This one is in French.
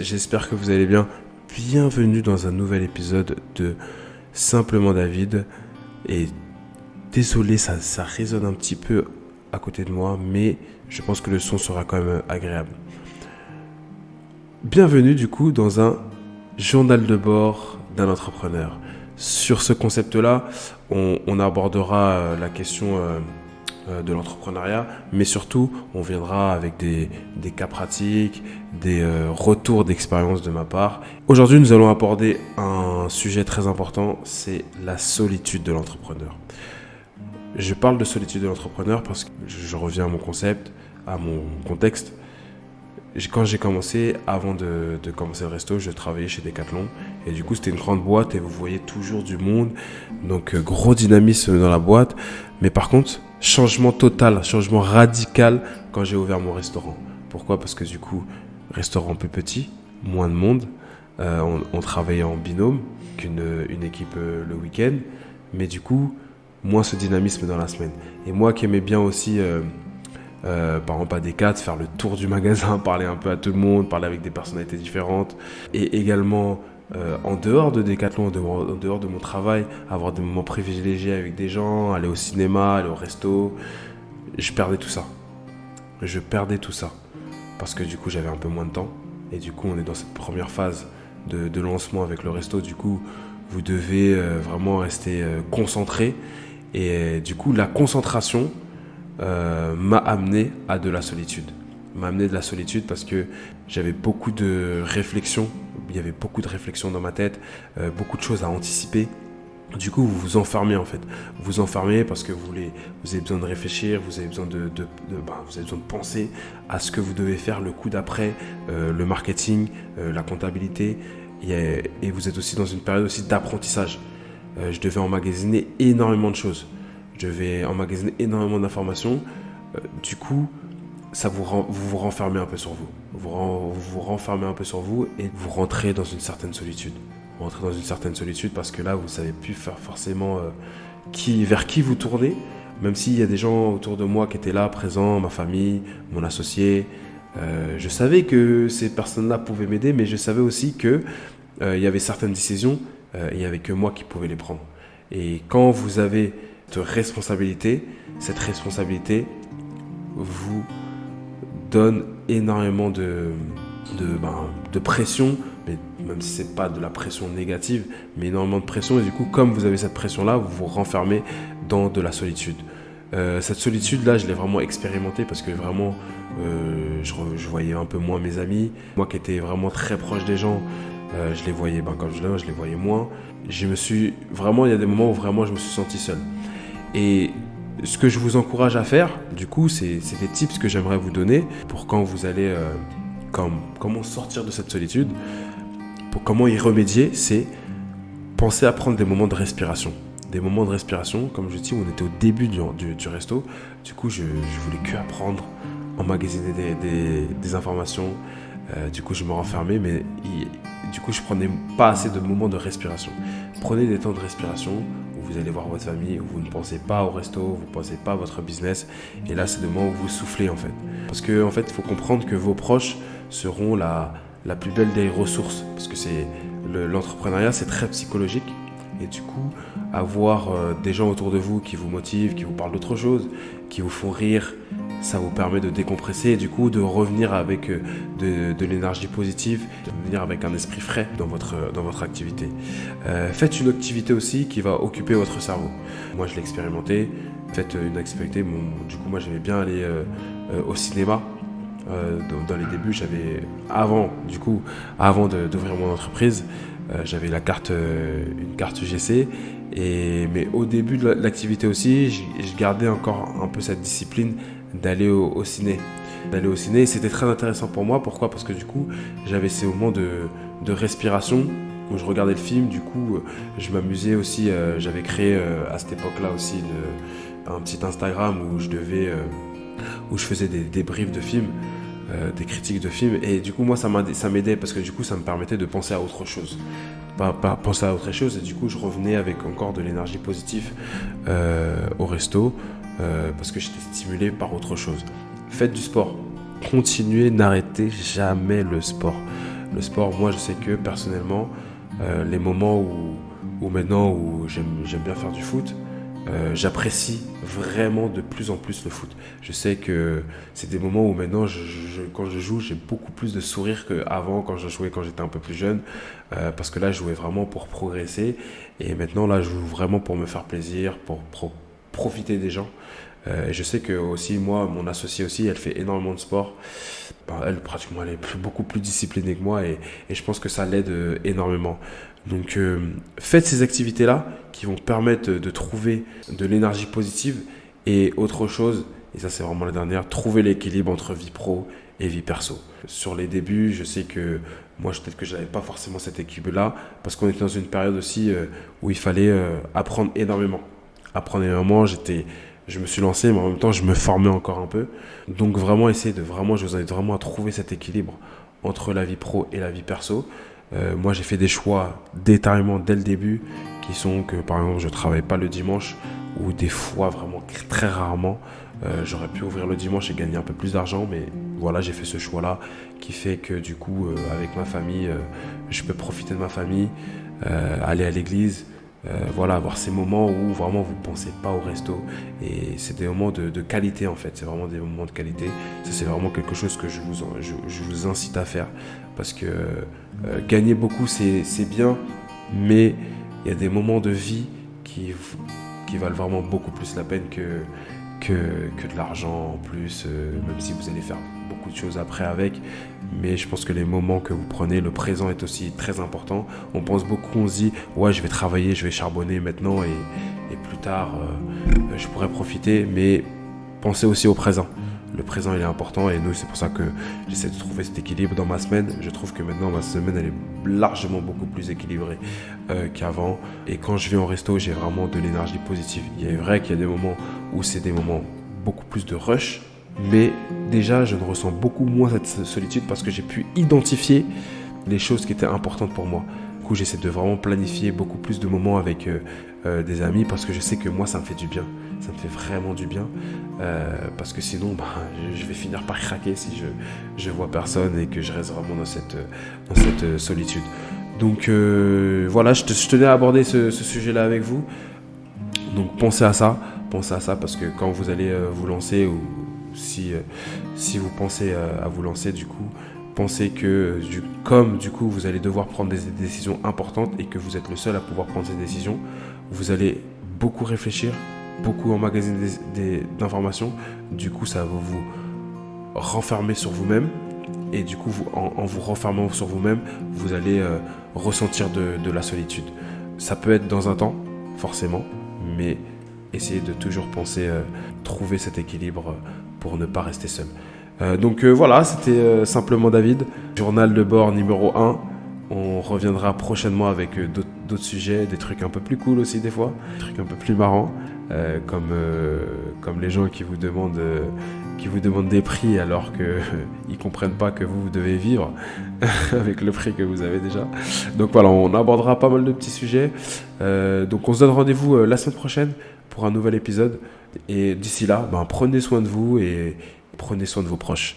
J'espère que vous allez bien. Bienvenue dans un nouvel épisode de Simplement David. Et désolé, ça résonne un petit peu à côté de moi, mais je pense que le son sera quand même agréable. Bienvenue du coup dans un journal de bord d'un entrepreneur. Sur ce concept-là, on abordera la question de l'entrepreneuriat, mais surtout on viendra avec des cas pratiques, des retours d'expérience de ma part. Aujourd'hui nous allons aborder un sujet très important, c'est la solitude de l'entrepreneur. Je parle de solitude de l'entrepreneur parce que je reviens à mon concept, à mon contexte. Quand j'ai commencé, avant de commencer le resto, je travaillais chez Decathlon. Et du coup, c'était une grande boîte et vous voyez toujours du monde. Donc, gros dynamisme dans la boîte. Mais par contre, changement total, changement radical quand j'ai ouvert mon restaurant. Pourquoi ? Parce que du coup, restaurant plus petit, moins de monde. On travaillait en binôme, qu'une équipe le week-end. Mais du coup, moins ce dynamisme dans la semaine. Et moi qui aimais bien aussi... par exemple à Decat, faire le tour du magasin, parler un peu à tout le monde, parler avec des personnalités différentes et également en dehors de Decathlon, en dehors de mon travail, avoir des moments privilégiés avec des gens, aller au cinéma, aller au resto, je perdais tout ça. Parce que du coup j'avais un peu moins de temps et du coup on est dans cette première phase de lancement avec le resto, du coup vous devez vraiment rester concentré et du coup la concentration m'a amené à de la solitude. M'a amené de la solitude parce que j'avais beaucoup de réflexions. Il y avait beaucoup de réflexions dans ma tête, beaucoup de choses à anticiper. Du coup, vous vous enfermez en fait. Vous vous enfermez parce que vous avez besoin de réfléchir, vous avez besoin vous avez besoin de penser à ce que vous devez faire le coup d'après, le marketing, la comptabilité. Et vous êtes aussi dans une période aussi d'apprentissage. Je devais emmagasiner énormément de choses. Je vais emmagasiner énormément d'informations. Du coup, vous vous renfermez un peu sur vous. Vous vous renfermez un peu sur vous et vous rentrez dans une certaine solitude. Vous rentrez dans une certaine solitude parce que là, vous ne savez plus faire forcément vers qui vous tournez. Même s'il y a des gens autour de moi qui étaient là, présents, ma famille, mon associé. Je savais que ces personnes-là pouvaient m'aider, mais je savais aussi qu'il y avait certaines décisions, il n'y avait que moi qui pouvais les prendre. Et quand vous avez cette responsabilité vous donne énormément de pression, mais même si ce n'est pas de la pression négative, mais énormément de pression. Et du coup, comme vous avez cette pression-là, vous vous renfermez dans de la solitude. Cette solitude-là, je l'ai vraiment expérimentée parce que vraiment, je voyais un peu moins mes amis. Moi qui étais vraiment très proche des gens, je les voyais, comme je les voyais moins. Il y a des moments où vraiment je me suis senti seul. Et ce que je vous encourage à faire, du coup, c'est des tips que j'aimerais vous donner pour quand vous allez, comment sortir de cette solitude, pour comment y remédier, c'est penser à prendre des moments de respiration. Des moments de respiration, comme je dis, on était au début du resto, du coup, je voulais que apprendre, emmagasiner des informations, du coup, je me renfermais, mais du coup, je prenais pas assez de moments de respiration. Prenez des temps de respiration où vous allez voir votre famille, où vous ne pensez pas au resto, vous ne pensez pas à votre business. Et là, c'est le moment où vous soufflez en fait. Parce qu'en fait, il faut comprendre que vos proches seront la plus belle des ressources. Parce que l'entrepreneuriat, c'est très psychologique. Et du coup, avoir des gens autour de vous qui vous motivent, qui vous parlent d'autre chose, qui vous font rire, ça vous permet de décompresser et du coup de revenir avec de l'énergie positive, de revenir avec un esprit frais dans votre activité. Faites une activité aussi qui va occuper votre cerveau. Moi, je l'ai expérimenté. Faites une activité. Du coup, moi, j'aimais bien aller au cinéma. Dans les débuts, avant d'ouvrir mon entreprise, j'avais une carte UGC. Mais au début de l'activité aussi, je gardais encore un peu cette discipline d'aller au ciné. Et c'était très intéressant pour moi. Pourquoi ? Parce que du coup, j'avais ces moments de respiration où je regardais le film. Du coup, je m'amusais aussi. J'avais créé à cette époque-là aussi un petit Instagram où je faisais des débriefs de films, des critiques de films. Et du coup, moi, ça m'aidait parce que du coup, ça me permettait de penser à autre chose. Pas penser à autre chose. Et du coup, je revenais avec encore de l'énergie positive au resto. Parce que j'étais stimulé par autre chose. Faites du sport. Continuez, n'arrêtez jamais le sport. Le sport, moi, je sais que personnellement, les moments où maintenant où j'aime bien faire du foot, j'apprécie vraiment de plus en plus le foot. Je sais que c'est des moments où maintenant, quand je joue, j'ai beaucoup plus de sourire qu'avant quand je jouais quand j'étais un peu plus jeune. Parce que là, je jouais vraiment pour progresser. Et maintenant, là, je joue vraiment pour me faire plaisir, pour profiter des gens. Et je sais que aussi, moi, mon associée aussi, elle fait énormément de sport. Elle, pratiquement, elle est beaucoup plus disciplinée que moi et je pense que ça l'aide énormément. Donc, faites ces activités-là qui vont permettre de trouver de l'énergie positive et autre chose, et ça c'est vraiment la dernière, trouver l'équilibre entre vie pro et vie perso. Sur les débuts, je sais que moi, peut-être que je n'avais pas forcément cet équilibre-là parce qu'on était dans une période aussi où il fallait apprendre énormément. Apprendre énormément, je me suis lancé, mais en même temps, je me formais encore un peu. Donc vraiment, je vous invite vraiment à trouver cet équilibre entre la vie pro et la vie perso. Moi, j'ai fait des choix déterminants dès le début, qui sont que, par exemple, je ne travaille pas le dimanche, ou des fois, vraiment très rarement, j'aurais pu ouvrir le dimanche et gagner un peu plus d'argent, mais voilà, j'ai fait ce choix-là, qui fait que du coup, avec ma famille, je peux profiter de ma famille, aller à l'église, voilà, avoir ces moments où vraiment vous ne pensez pas au resto et c'est des moments de qualité en fait, c'est vraiment des moments de qualité. Ça c'est vraiment quelque chose que je vous incite à faire parce que gagner beaucoup c'est bien, mais il y a des moments de vie qui valent vraiment beaucoup plus la peine que de l'argent en plus, même si vous allez faire beaucoup de choses après avec. Mais je pense que les moments que vous prenez, le présent est aussi très important. On pense beaucoup, on se dit ouais je vais travailler, je vais charbonner maintenant et plus tard je pourrai profiter, mais pensez aussi au présent. Le présent il est important et nous c'est pour ça que j'essaie de trouver cet équilibre dans ma semaine. Je trouve que maintenant ma semaine elle est largement beaucoup plus équilibrée qu'avant et quand je vais en resto j'ai vraiment de l'énergie positive. Il est vrai qu'il y a des moments où c'est des moments beaucoup plus de rush, mais déjà je ne ressens beaucoup moins cette solitude parce que j'ai pu identifier les choses qui étaient importantes pour moi. Du coup j'essaie de vraiment planifier beaucoup plus de moments avec des amis parce que je sais que moi ça me fait du bien. Ça me fait vraiment du bien parce que sinon je vais finir par craquer si je vois personne et que je reste vraiment dans cette solitude. Donc voilà, je tenais à aborder ce sujet-là avec vous. Donc pensez à ça parce que quand vous allez vous lancer ou si vous pensez à vous lancer du coup, pensez que comme du coup vous allez devoir prendre des décisions importantes et que vous êtes le seul à pouvoir prendre ces décisions, vous allez beaucoup réfléchir, beaucoup emmagasiner d'informations. Du coup, ça va vous renfermer sur vous-même. Et du coup, en vous renfermant sur vous-même, vous allez ressentir de la solitude. Ça peut être dans un temps, forcément, mais essayez de toujours penser, trouver cet équilibre pour ne pas rester seul. Donc voilà, c'était simplement David. Journal de bord numéro 1. On reviendra prochainement avec d'autres sujets, des trucs un peu plus cool aussi des fois, des trucs un peu plus marrants, comme les gens qui vous demandent des prix alors qu'ils ne comprennent pas que vous devez vivre avec le prix que vous avez déjà. Donc voilà, on abordera pas mal de petits sujets. Donc on se donne rendez-vous la semaine prochaine pour un nouvel épisode. Et d'ici là, prenez soin de vous et prenez soin de vos proches.